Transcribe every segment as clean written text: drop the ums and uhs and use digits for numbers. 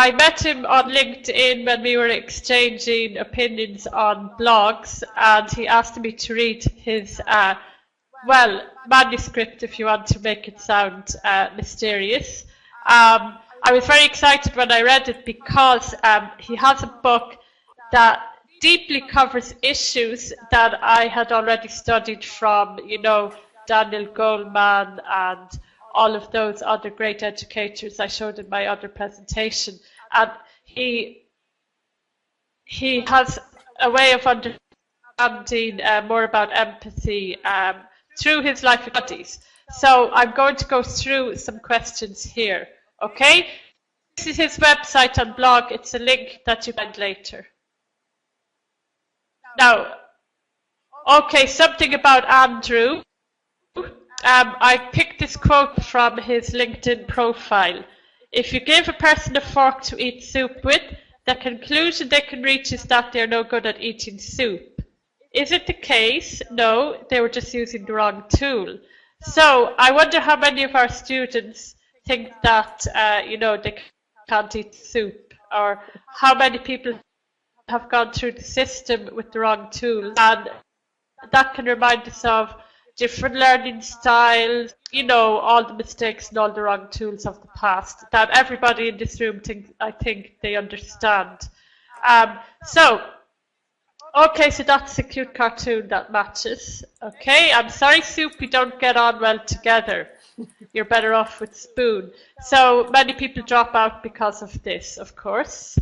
I met him on LinkedIn when we were exchanging opinions on blogs, and he asked me to read his, well, manuscript, if you want to make it sound mysterious. I was very excited when I read it because he has a book that deeply covers issues that I had already studied from, you know, Daniel Goleman and all of those other great educators I showed in my other presentation. And he has a way of understanding more about empathy through his life studies. So I'm going to go through some questions here, okay? This is his website and blog. It's a link that you find later. Now, okay, something about Andrew. I picked this quote from his LinkedIn profile. If you give a person a fork to eat soup with, the conclusion they can reach is that they're no good at eating soup. Is it the case? No, they were just using the wrong tool. So I wonder how many of our students think that, you know, they can't eat soup, or how many people have gone through the system with the wrong tools. And that can remind us of different learning styles, you know, all the mistakes and all the wrong tools of the past that everybody in this room I think they understand. Okay, so that's a cute cartoon that matches. Okay, I'm sorry, Soup, we don't get on well together. You're better off with Spoon. So many people drop out because of this, of course.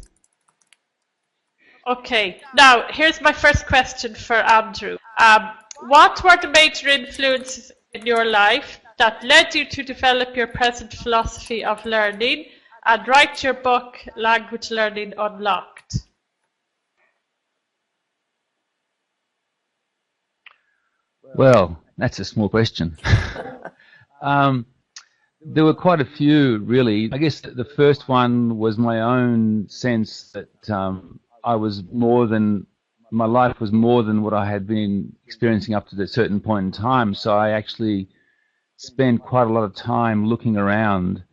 Okay, now here's my first question for Andrew. What were the major influences in your life that led you to develop your present philosophy of learning and write your book, Language Learning Unlocked? Well, that's a small question. There were quite a few, really. I guess the first one was my own sense that my life was more than what I had been experiencing up to a certain point in time. So I actually spent quite a lot of time looking around,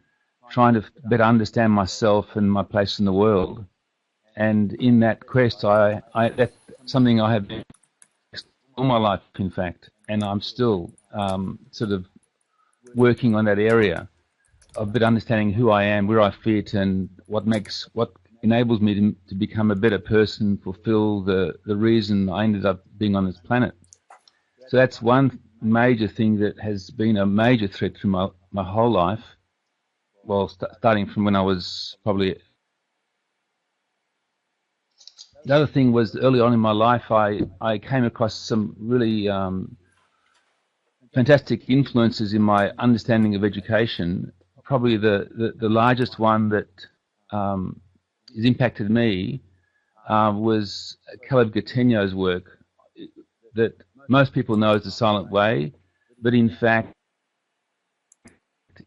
trying to better understand myself and my place in the world. And in that quest, that's something I have been all my life, in fact, and I'm still sort of working on that area of a bit understanding who I am, where I fit, and what enables me to become a better person, fulfill the reason I ended up being on this planet. So that's one major thing that has been a major threat through my whole life. Well, starting from when I was probably... The other thing was early on in my life, I came across some really fantastic influences in my understanding of education. Probably the largest one that has impacted me was Caleb Gattegno's work that most people know as The Silent Way, but in fact,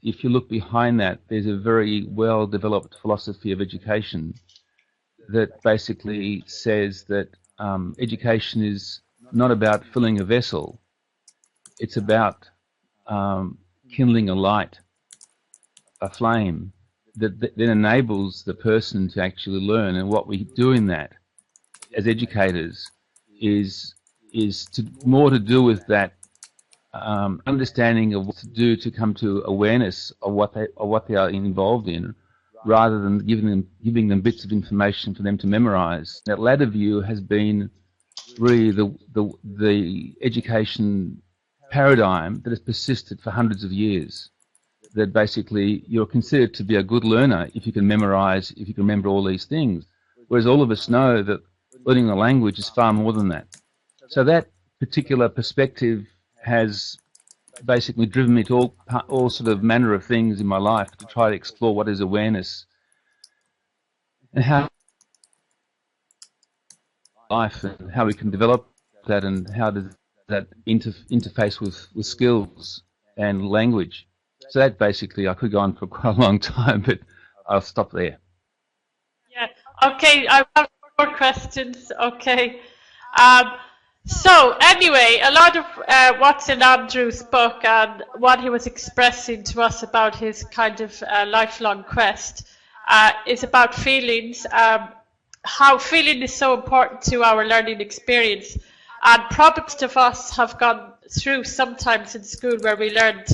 if you look behind that, there's a very well-developed philosophy of education that basically says that education is not about filling a vessel, it's about kindling a light, a flame, that then enables the person to actually learn. And what we do in that as educators is more to do with that understanding of what to do to come to awareness of what they are involved in, rather than giving them bits of information for them to memorize. That latter view has been really the education paradigm that has persisted for hundreds of years. That basically you're considered to be a good learner if you can memorize, if you can remember all these things. Whereas all of us know that learning a language is far more than that. So that particular perspective has basically driven me to all sort of manner of things in my life to try to explore what is awareness and how life and how we can develop that, and how does that interface with skills and language. So that basically, I could go on for quite a long time, but I'll stop there. Yeah. Okay. I have more questions. Okay. So anyway, a lot of what's in Andrew's book and what he was expressing to us about his kind of lifelong quest is about feelings, how feeling is so important to our learning experience. And probably most of us have gone through sometimes in school where we learned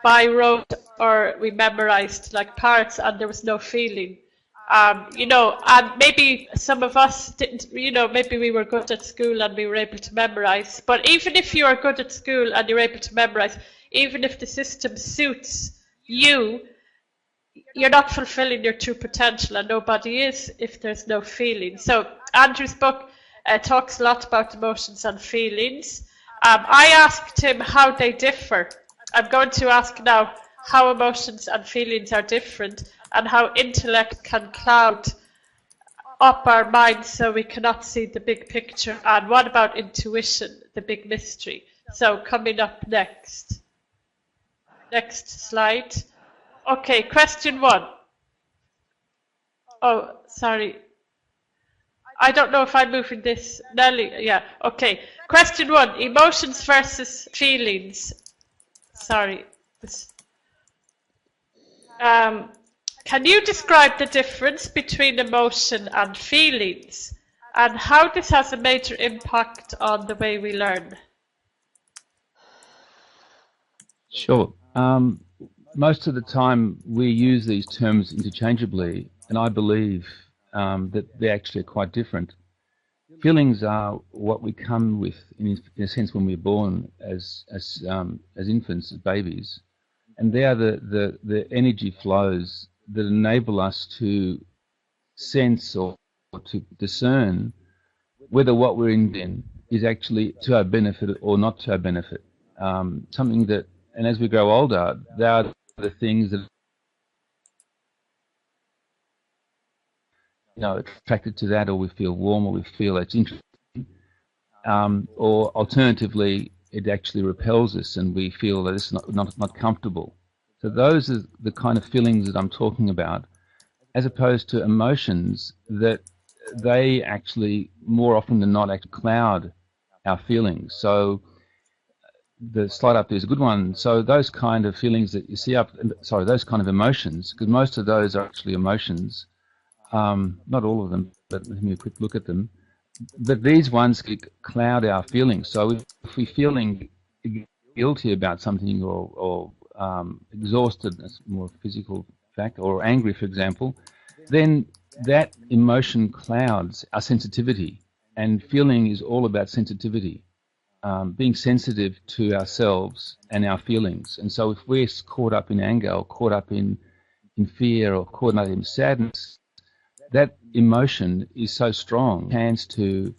by rote or we memorized like parts and there was no feeling. You know, and maybe some of us didn't, you know, maybe we were good at school and we were able to memorize. But even if you are good at school and you're able to memorize, even if the system suits you, you're not fulfilling your true potential, and nobody is if there's no feeling. So Andrew's book talks a lot about emotions and feelings. I asked him how they differ. I'm going to ask now how emotions and feelings are different and how intellect can cloud up our minds so we cannot see the big picture. And what about intuition, the big mystery? So coming up next. Next slide. Okay, question 1. Oh, sorry. I don't know if I'm moving this. Nelly, yeah, okay. Question 1, emotions versus feelings. Sorry. Can you describe the difference between emotion and feelings and how this has a major impact on the way we learn? Sure. Most of the time we use these terms interchangeably, and I believe that they're actually quite different. Feelings are what we come with, in a sense, when we're born as infants, as babies, and they are the energy flows that enable us to sense or to discern whether what we're in is actually to our benefit or not to our benefit. Something that, and as we grow older, they are the things that, you know, attracted to that, or we feel warm, or we feel it's interesting, or alternatively, it actually repels us, and we feel that it's not comfortable. So those are the kind of feelings that I'm talking about, as opposed to emotions that they actually, more often than not, actually cloud our feelings. So the slide up there is a good one. So those kind of feelings that you see those kind of emotions, because most of those are actually emotions, not all of them, but let me a quick look at them. But these ones cloud our feelings. So if we're feeling guilty about something, or exhausted, that's more physical fact, or angry, for example, then that emotion clouds our sensitivity. And feeling is all about sensitivity, being sensitive to ourselves and our feelings. And so if we're caught up in anger, or caught up in fear, or caught up in sadness, that emotion is so strong, hands to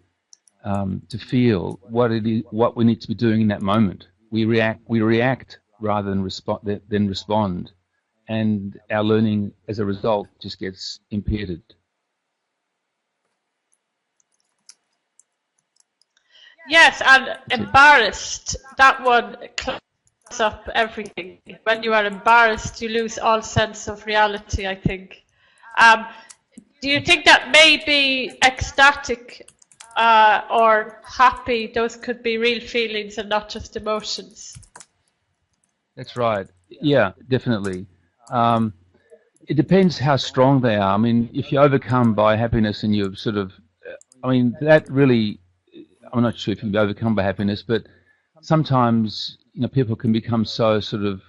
feel what it is, what we need to be doing in that moment. We react rather than respond, and our learning as a result just gets impeded. Yes, and embarrassed, that one clouds up everything. When you are embarrassed, you lose all sense of reality, I think. Do you think that maybe ecstatic or happy, those could be real feelings and not just emotions? That's right. Yeah, definitely. It depends how strong they are. I mean, if you're overcome by happiness and you're sort of, I mean, that really, I'm not sure if you can be overcome by happiness, but sometimes, you know, people can become so sort of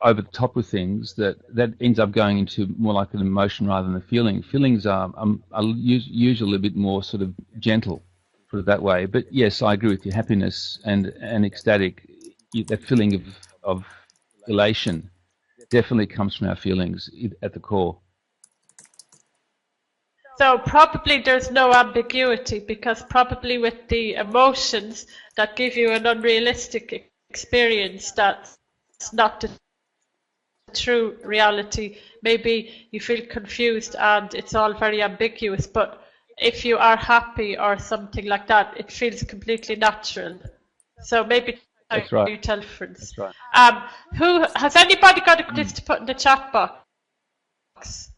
over the top with things that ends up going into more like an emotion rather than a feeling. Feelings are usually a bit more sort of gentle, put it that way. But yes, I agree with you. Happiness and ecstatic, that feeling of elation definitely comes from our feelings at the core. So probably there's no ambiguity, because probably with the emotions that give you an unrealistic experience, that's not the true reality. Maybe you feel confused and it's all very ambiguous, but if you are happy or something like that, it feels completely natural. So maybe That's right. you tell friends. That's right. Who has anybody got a quiz to put in the chat box?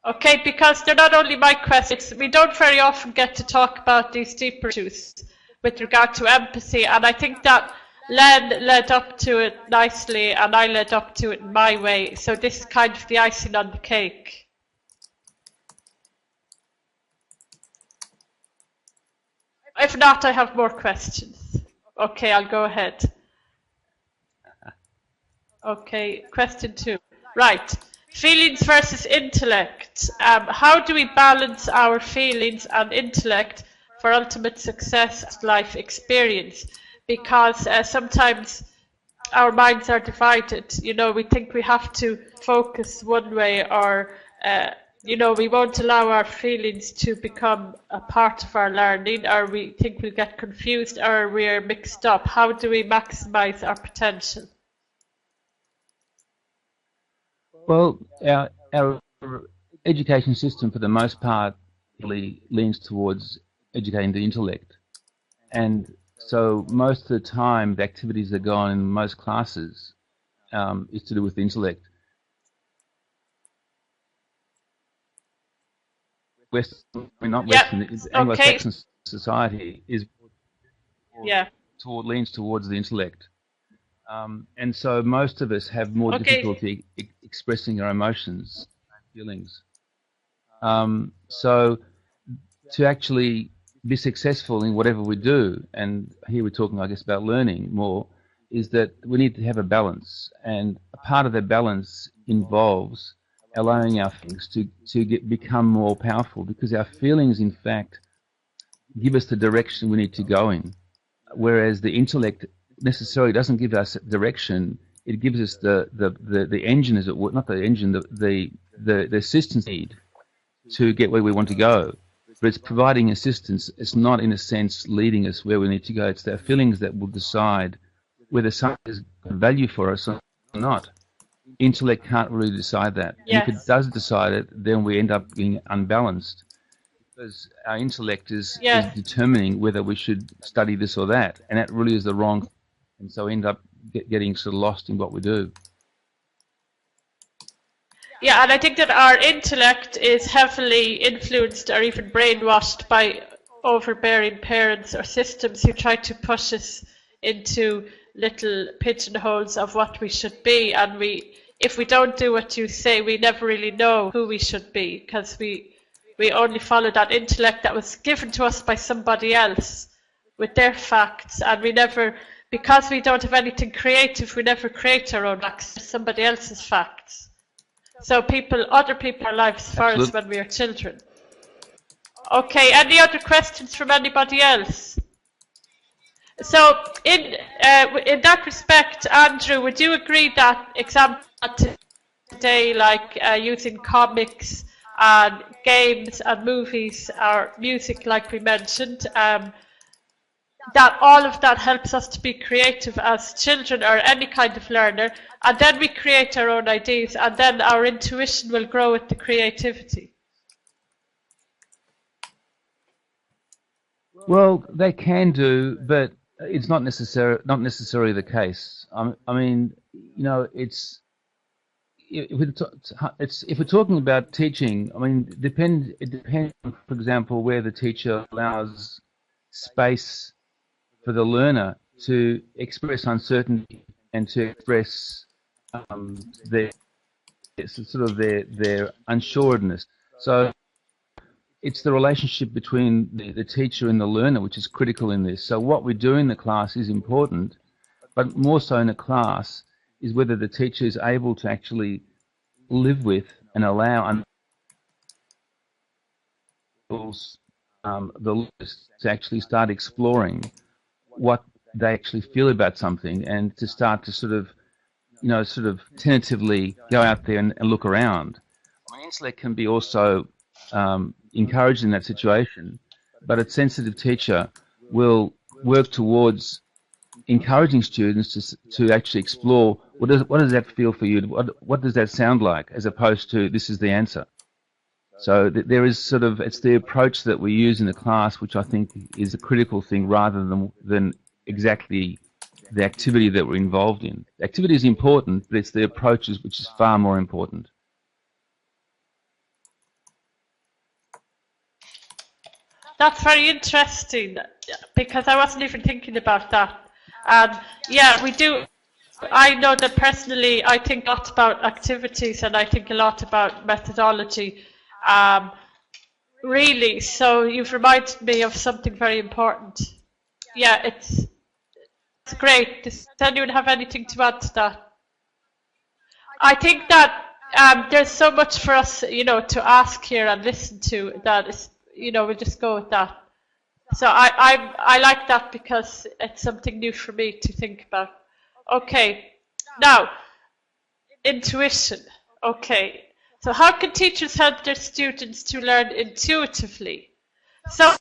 Okay, because they're not only my questions, we don't very often get to talk about these deeper issues with regard to empathy, and I think that Len led up to it nicely, and I led up to it my way. So this is kind of the icing on the cake. If not, I have more questions. Okay, I'll go ahead. Okay, question 2. Right. Feelings versus intellect. How do we balance our feelings and intellect for ultimate success life experience? Because sometimes our minds are divided. You know, we think we have to focus one way, or you know, we won't allow our feelings to become a part of our learning, or we think we'll get confused, or we're mixed up. How do we maximize our potential? Well, our education system, for the most part, really leans towards educating the intellect. And so most of the time, the activities that go on in most classes is to do with the intellect. Anglo-Saxon society is leans towards the intellect. And so most of us have more difficulty expressing our emotions and feelings. So to actually be successful in whatever we do, and here we're talking, I guess, about learning more, is that we need to have a balance. And a part of that balance involves allowing our feelings to become more powerful, because our feelings, in fact, give us the direction we need to go in, whereas the intellect necessarily doesn't give us direction. It gives us the engine, as it were, not the engine, the assistance need to get where we want to go. But it's providing assistance. It's not, in a sense, leading us where we need to go. It's our feelings that will decide whether something is of value for us or not. Intellect can't really decide that. Yes. And if it does decide it, then we end up being unbalanced, because our intellect is determining whether we should study this or that, and that really is the wrong. And so we end up getting sort of lost in what we do. Yeah, and I think that our intellect is heavily influenced or even brainwashed by overbearing parents or systems who try to push us into little pigeonholes of what we should be. And if we don't do what you say, we never really know who we should be, because we only follow that intellect that was given to us by somebody else with their facts, and we never, because we don't have anything creative, we never create our own facts, somebody else's facts. So other people are lives for us when we are children. Okay, any other questions from anybody else? So in that respect, Andrew, would you agree that examples today, like using comics and games and movies or music, like we mentioned, that all of that helps us to be creative as children or any kind of learner, and then we create our own ideas, and then our intuition will grow with the creativity? Well, they can do, but it's not necessarily the case. I mean, you know, if we're talking about teaching, I mean, it depends on, for example, where the teacher allows space for the learner to express uncertainty and to express their unsureness. So it's the relationship between the teacher and the learner which is critical in this. So what we do in the class is important, but more so in the class is whether the teacher is able to actually live with and allow the learners to actually start exploring what they actually feel about something, and to start to sort of tentatively go out there and look around. I mean, intellect can be also encouraged in that situation, but a sensitive teacher will work towards encouraging students to actually explore what does that feel for you, what does that sound like, as opposed to this is the answer. So there is it's the approach that we use in the class which I think is a critical thing, rather than exactly the activity that we're involved in. The activity is important, but it's the approaches which is far more important. That's very interesting, because I wasn't even thinking about that. And yeah, we do. I know that personally, I think a lot about activities and I think a lot about methodology. Um, really, so you've reminded me of something very important. Yeah, it's great. Does anyone have anything to add to that? I think that there's so much for us, to ask here and listen to that is, we'll just go with that. So I like that because it's something new for me to think about. Okay, now intuition. Okay, so how can teachers help their students to learn intuitively? So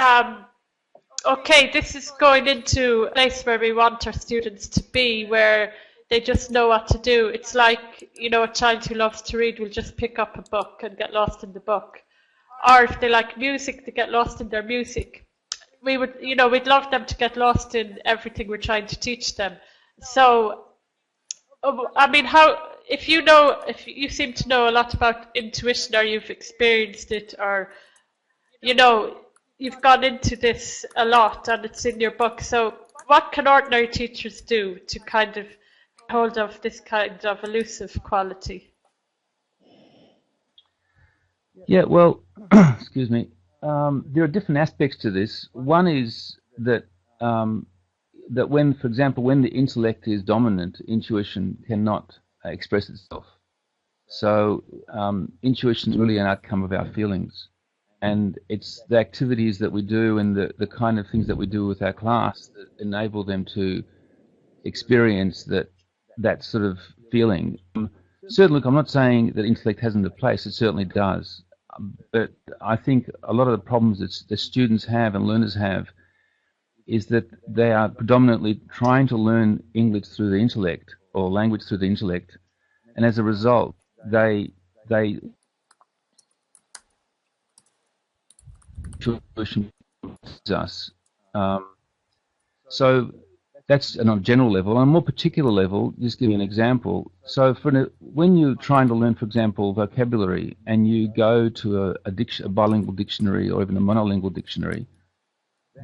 um, okay, this is going into a place where we want our students to be, where they just know what to do. It's like, a child who loves to read will just pick up a book and get lost in the book. Or if they like music, they get lost in their music. We'd love them to get lost in everything we're trying to teach them. So, I mean, if you seem to know a lot about intuition, or you've experienced it, or, you've gone into this a lot and it's in your book. So what can ordinary teachers do to kind of hold of this kind of elusive quality? Yeah, well, excuse me. There are different aspects to this. One is that that when, for example, when the intellect is dominant, intuition cannot express itself. So intuition is really an outcome of our feelings, and it's the activities that we do and the kind of things that we do with our class that enable them to experience that sort of feeling. Certainly, look, I'm not saying that intellect hasn't a place. It certainly does. But I think a lot of the problems that students have and learners have is that they are predominantly trying to learn English through the intellect or language through the intellect, and as a result, they us. So that's on a general level. On a more particular level, just give you an example. So when you're trying to learn, for example, vocabulary, and you go to a bilingual dictionary or even a monolingual dictionary,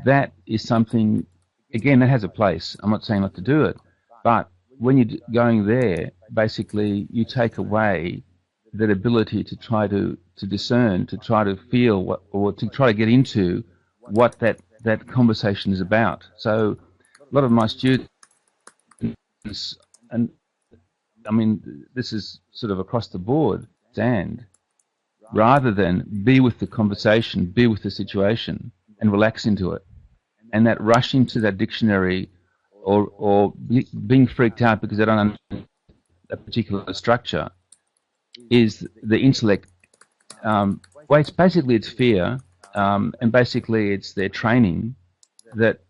that is something, again, that has a place. I'm not saying not to do it, but when you're going there, basically you take away that ability to try to discern, to try to feel or to try to get into what that conversation is about. So a lot of my students, and I mean, this is sort of across the board, and rather than be with the conversation, be with the situation, and relax into it. And that rush into that dictionary or being freaked out because they don't understand a particular structure is the intellect. Well, it's fear, and basically it's their training that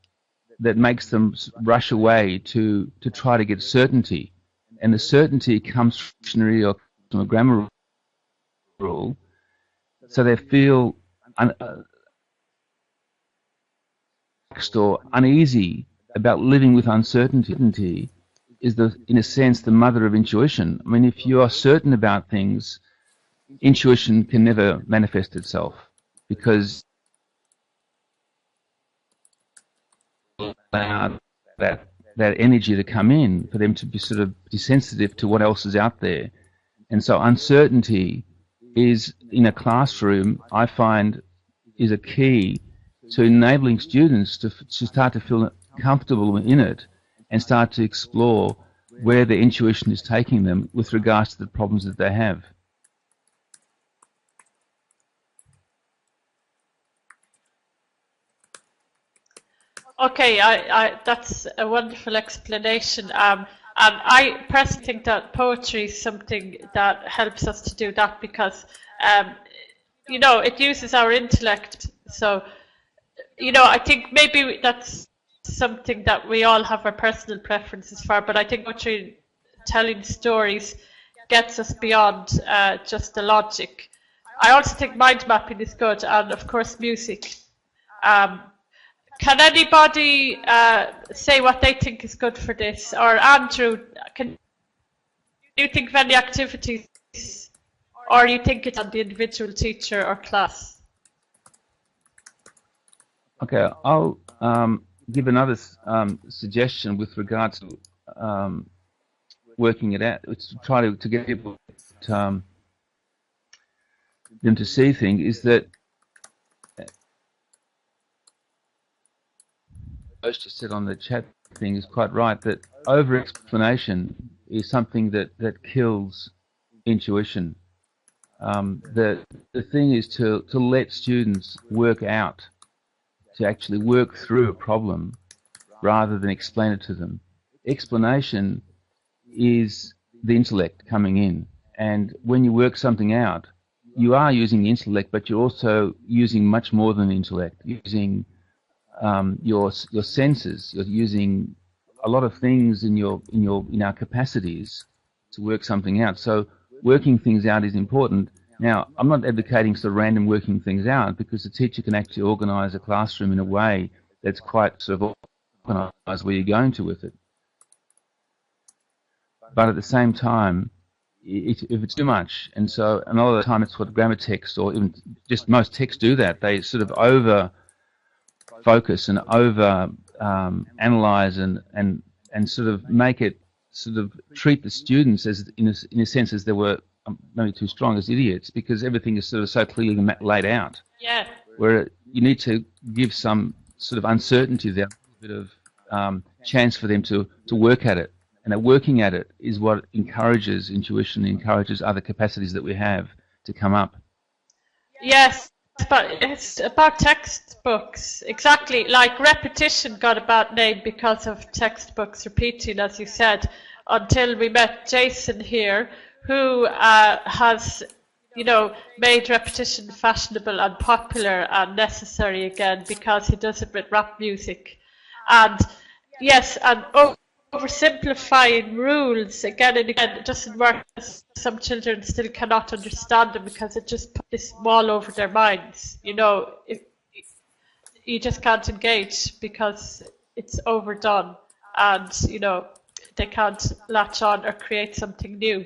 makes them rush away to try to get certainty. And the certainty comes from a dictionary or from a grammar rule, so they feel or uneasy about living with uncertainty. Is in a sense the mother of intuition. I mean, if you are certain about things, intuition can never manifest itself because allow that energy to come in for them to be sort of sensitive to what else is out there. And so uncertainty is, in a classroom, I find, is a key to enabling students to start to feel comfortable in it and start to explore where their intuition is taking them with regards to the problems that they have. Okay, that's a wonderful explanation. And I personally think that poetry is something that helps us to do that because, it uses our intellect. So, I think maybe that's something that we all have our personal preferences for, but I think poetry, telling stories, gets us beyond just the logic. I also think mind mapping is good, and of course music. Can anybody say what they think is good for this? Or Andrew, do you think of any activities, or you think it's on the individual teacher or class? Okay, give another suggestion with regard to working it out. It's to try to get people them to see things is that Most just said on the chat thing is quite right, that over explanation is something that kills intuition. The thing is to let students work out, to actually work through a problem rather than explain it to them. Explanation is the intellect coming in, and when you work something out, you are using the intellect, but you're also using much more than the intellect, using your senses. You're using a lot of things in our capacities to work something out. So working things out is important. Now, I'm not advocating sort of random working things out, because the teacher can actually organise a classroom in a way that's quite sort of organised where you're going to with it. But at the same time, if it's too much, and so a lot of the time it's what grammar text, or even just most texts do that, they sort of over focus and over analyze and sort of make it sort of treat the students as in a sense as they were maybe too strong, as idiots, because everything is sort of so clearly laid out. Yeah. Where you need to give some sort of uncertainty there, a bit of chance for them to work at it. And that working at it is what encourages intuition, encourages other capacities that we have to come up. Yes, but it's about textbooks. Exactly. Like repetition got a bad name because of textbooks repeating, as you said, until we met Jason here, who has, made repetition fashionable and popular and necessary again, because he does it with rap music. And yes, and oversimplifying rules again and again, it doesn't work. Some children still cannot understand them because it just put this wall over their minds. You just can't engage because it's overdone, and they can't latch on or create something new.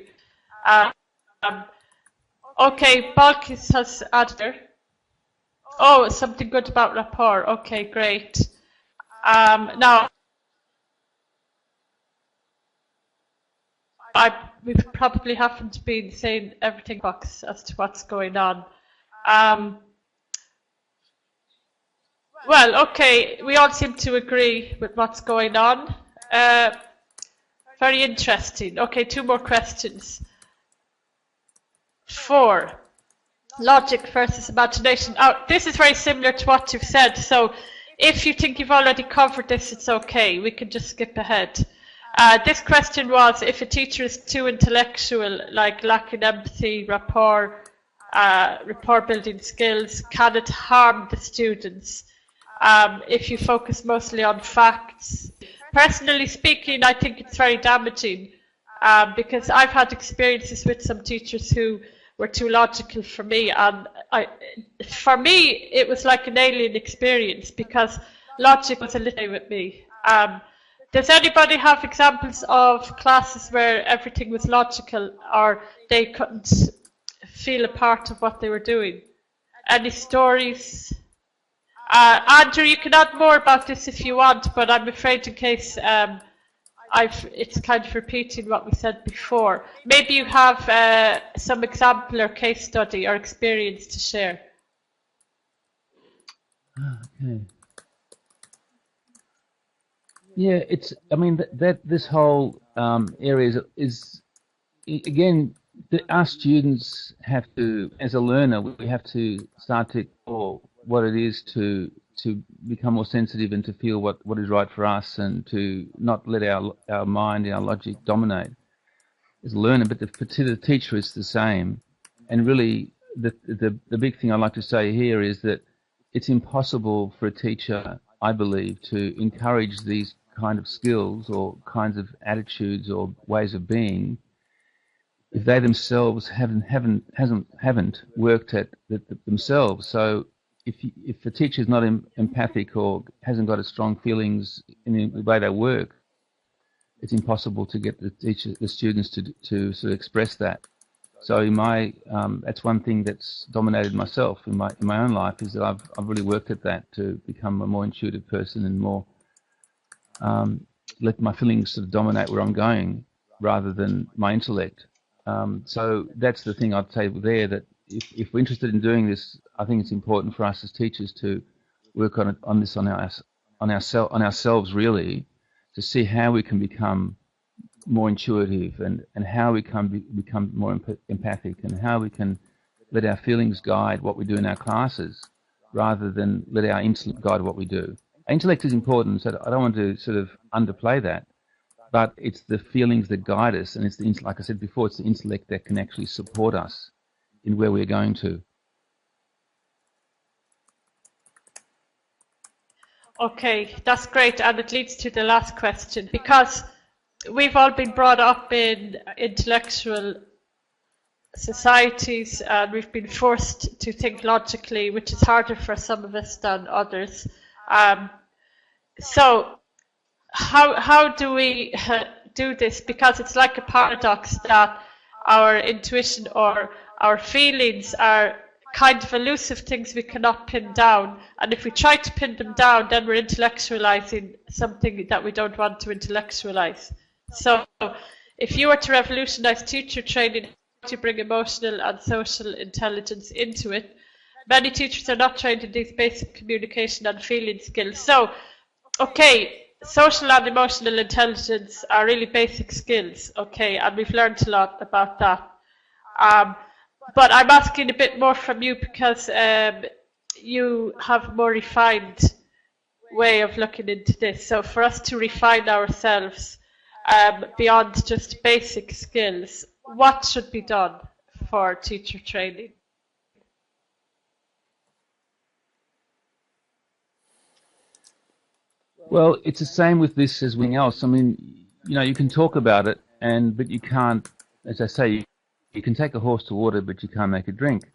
Okay, Balkis has added. Oh, something good about rapport. Okay, great. Now, we probably haven't been saying everything box as to what's going on. Well, okay, we all seem to agree with what's going on. Very interesting. Okay, 2 more questions. 4. Logic versus imagination. Oh, this is very similar to what you've said. So if you think you've already covered this, it's okay. We can just skip ahead. This question was, if a teacher is too intellectual, like lacking empathy, rapport building skills, can it harm the students if you focus mostly on facts? Personally speaking, I think it's very damaging because I've had experiences with some teachers who were too logical for me, and for me it was like an alien experience because logic was a little with me. Does anybody have examples of classes where everything was logical or they couldn't feel a part of what they were doing? Any stories? Andrew, you can add more about this if you want, but I'm afraid in case it's kind of repeating what we said before. Maybe you have some example or case study or experience to share. Okay. Yeah, I mean, this whole area is again, our students have to, as a learner, we have to start to explore what it is to become more sensitive and to feel what is right for us, and to not let our mind, our logic dominate as a learner. But to the teacher, it's the same. And really, the big thing I'd like to say here is that it's impossible for a teacher, I believe, to encourage these kind of skills or kinds of attitudes or ways of being if they themselves haven't worked at themselves. So if a teacher is not empathic or hasn't got as strong feelings in the way they work, it's impossible to get the students to sort of express that. So that's one thing that's dominated myself in my own life, is that I've really worked at that to become a more intuitive person and more let my feelings sort of dominate where I'm going rather than my intellect. So that's the thing I'd say there, that if we're interested in doing this, I think it's important for us as teachers to work on this on ourselves really, to see how we can become more intuitive and how we can become more empathic, and how we can let our feelings guide what we do in our classes rather than let our intellect guide what we do. Intellect is important, so I don't want to sort of underplay that, but it's the feelings that guide us, and it's like I said before, it's the intellect that can actually support us in where we're going to. Okay, that's great, and it leads to the last question, because we've all been brought up in intellectual societies, and we've been forced to think logically, which is harder for some of us than others. So how do we do this? Because it's like a paradox that our intuition or our feelings are kind of elusive things we cannot pin down, and if we try to pin them down, then we're intellectualizing something that we don't want to intellectualize. So if you were to revolutionize teacher training to bring emotional and social intelligence into it, many teachers are not trained in these basic communication and feeling skills. So, okay, social and emotional intelligence are really basic skills, okay, and we've learned a lot about that. But I'm asking a bit more from you, because you have a more refined way of looking into this. So for us to refine ourselves beyond just basic skills, what should be done for teacher training? Well, it's the same with this as anything else. I mean, you can talk about it, but you can't, as I say, you can take a horse to water, but you can't make it drink.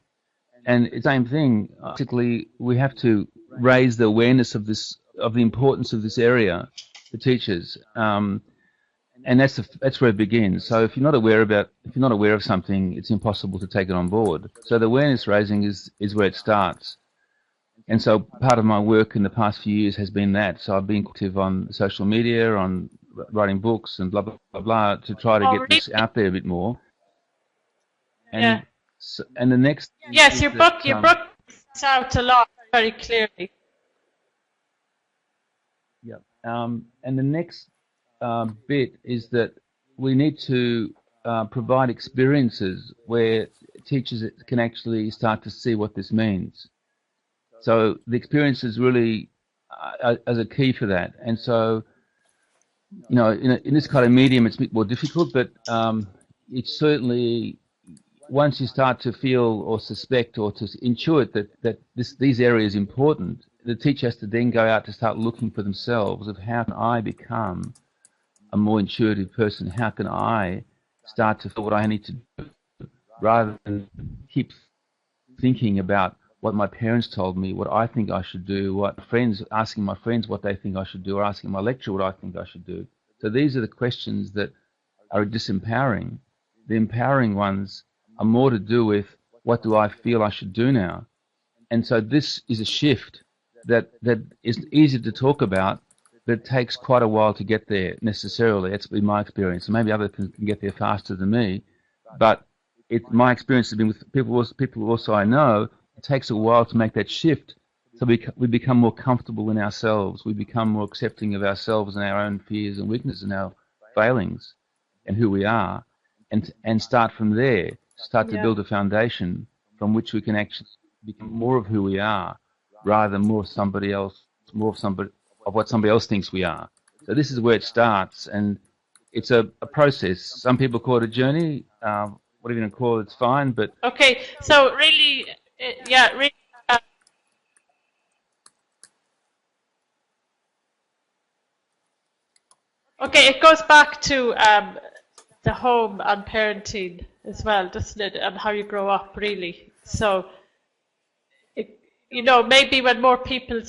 And it's the same thing. Basically, we have to raise the awareness of the importance of this area for teachers, and that's where it begins. So if you're not aware of something, it's impossible to take it on board. So the awareness raising is where it starts. And so part of my work in the past few years has been that. So I've been active on social media, on writing books and blah, blah, blah, blah, to try to get this out there a bit more. And, and the next... Yes, your book brings out a lot very clearly. Yeah. And the next bit is that we need to provide experiences where teachers can actually start to see what this means. So the experience is really as a key for that. And so, in this kind of medium, it's a bit more difficult, but it's certainly, once you start to feel or suspect or to intuit that these areas are important, the teacher has to then go out to start looking for themselves of how can I become a more intuitive person? How can I start to feel what I need to do, rather than keep thinking about what my parents told me, what I think I should do, asking my friends what they think I should do, or asking my lecturer what I think I should do. So these are the questions that are disempowering. The empowering ones are more to do with, what do I feel I should do now? And so this is a shift that is easy to talk about, but it takes quite a while to get there necessarily. That's been my experience. And maybe others can get there faster than me, but my experience has been with people also I know. It takes a while to make that shift, so we become more comfortable in ourselves. We become more accepting of ourselves and our own fears and weaknesses and our failings and who we are, and start from there. Start to build a foundation from which we can actually become more of who we are, rather than more of somebody else, of what somebody else thinks we are. So this is where it starts, and it's a process. Some people call it a journey. Whatever you want to call it, it's fine. But okay, so really. Really. Okay, it goes back to the home and parenting as well, doesn't it? And how you grow up, really. So, maybe when more people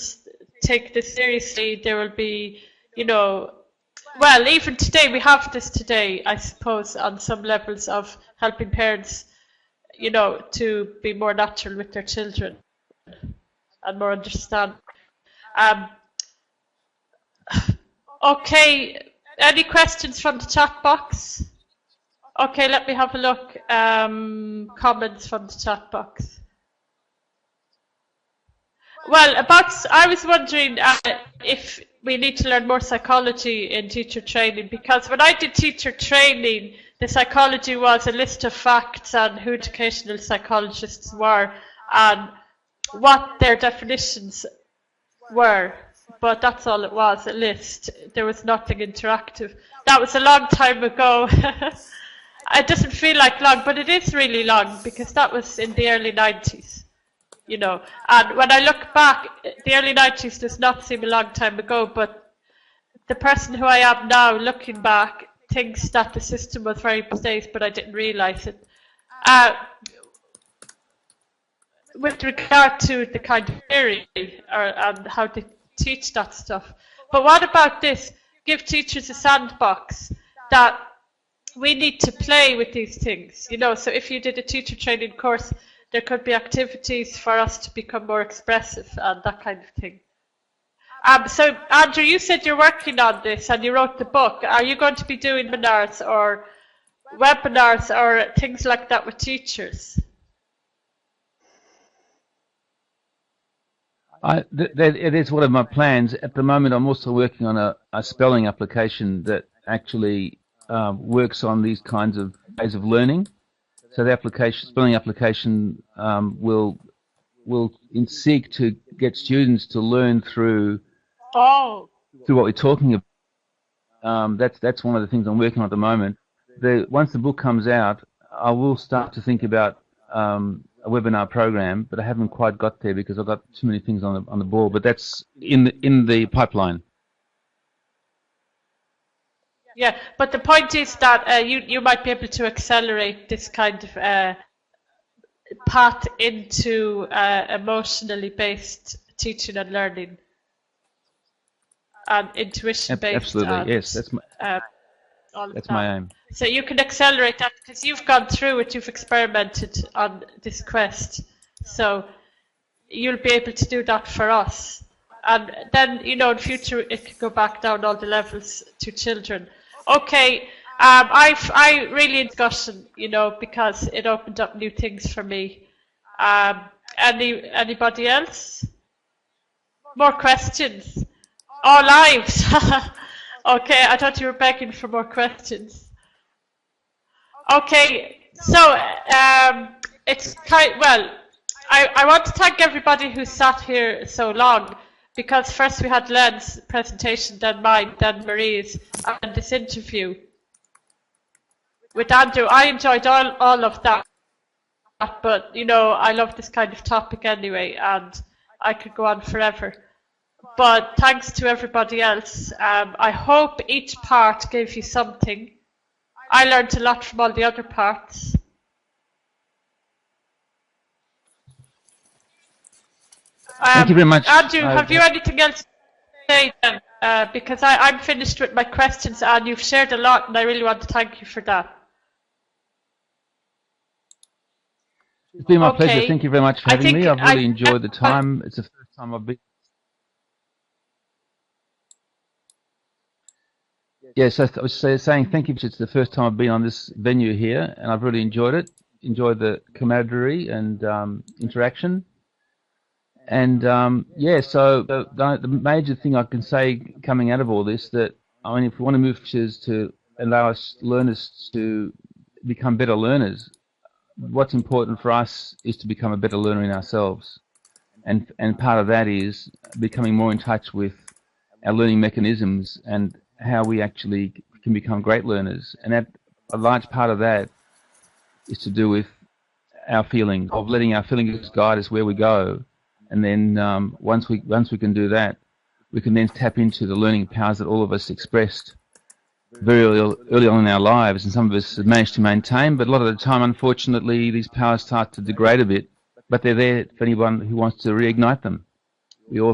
take this seriously, there will be, well, even today, we have this today, I suppose, on some levels of helping parents, to be more natural with their children and more understand. Okay, any questions from the chat box? Okay, let me have a look. Comments from the chat box. Well, I was wondering if we need to learn more psychology in teacher training, because when I did teacher training, the psychology was a list of facts on who educational psychologists were and what their definitions were. But that's all it was, a list. There was nothing interactive. That was a long time ago. It doesn't feel like long, but it is really long, because that was in the early 90s. You know, and when I look back, the early 90s does not seem a long time ago, but the person who I am now, looking back, thinks that the system was very safe, but I didn't realise it. With regard to the kind of theory and how they teach that stuff. But what about this? Give teachers a sandbox that we need to play with these things. You know, so if you did a teacher training course, there could be activities for us to become more expressive and that kind of thing. So, Andrew, you said you're working on this and you wrote the book. Are you going to be doing webinars or things like that with teachers? It is one of my plans. At the moment, I'm also working on a spelling application that actually works on these kinds of ways of learning. So the spelling application will seek to get students to learn through what we're talking about. That's one of the things I'm working on at the moment. Once the book comes out, I will start to think about a webinar program, but I haven't quite got there because I've got too many things on the ball. But that's in the pipeline. Yeah, but the point is that you might be able to accelerate this kind of path into emotionally based teaching and learning and intuition based. Absolutely, yes, that's my aim. So you can accelerate that because you've gone through it, you've experimented on this quest, so you'll be able to do that for us. And then, you know, in future it can go back down all the levels to children. Okay, I really enjoyed discussion, you know, because it opened up new things for me. Anybody else? More questions? All lives. Okay, I thought you were begging for more questions. Okay, so it's I want to thank everybody who sat here so long, because first we had Len's presentation, then mine, then Marie's, and this interview with Andrew. I enjoyed all of that, but you know, I love this kind of topic anyway, and I could go on forever. But thanks to everybody else. I hope each part gave you something. I learned a lot from all the other parts. Thank you very much. Andrew, have you anything else to say then? Because I'm finished with my questions and you've shared a lot, and I really want to thank you for that. It's been my pleasure. Thank you very much for having me. I've really enjoyed the time. It's the first time I've been. Yes, I was saying thank you. It's the first time I've been on this venue here, and I've really enjoyed it. Enjoyed the camaraderie and interaction. And yeah, so the major thing I can say coming out of all this, that I mean, if we want to move to allow us learners to become better learners, what's important for us is to become a better learner in ourselves, and part of that is becoming more in touch with our learning mechanisms and how we actually can become great learners. And that a large part of that is to do with our feelings, of letting our feelings guide us where we go. And then once we can do that, we can then tap into the learning powers that all of us expressed very early on in our lives, and some of us have managed to maintain, but a lot of the time, unfortunately, these powers start to degrade a bit, but they're there for anyone who wants to reignite them. We all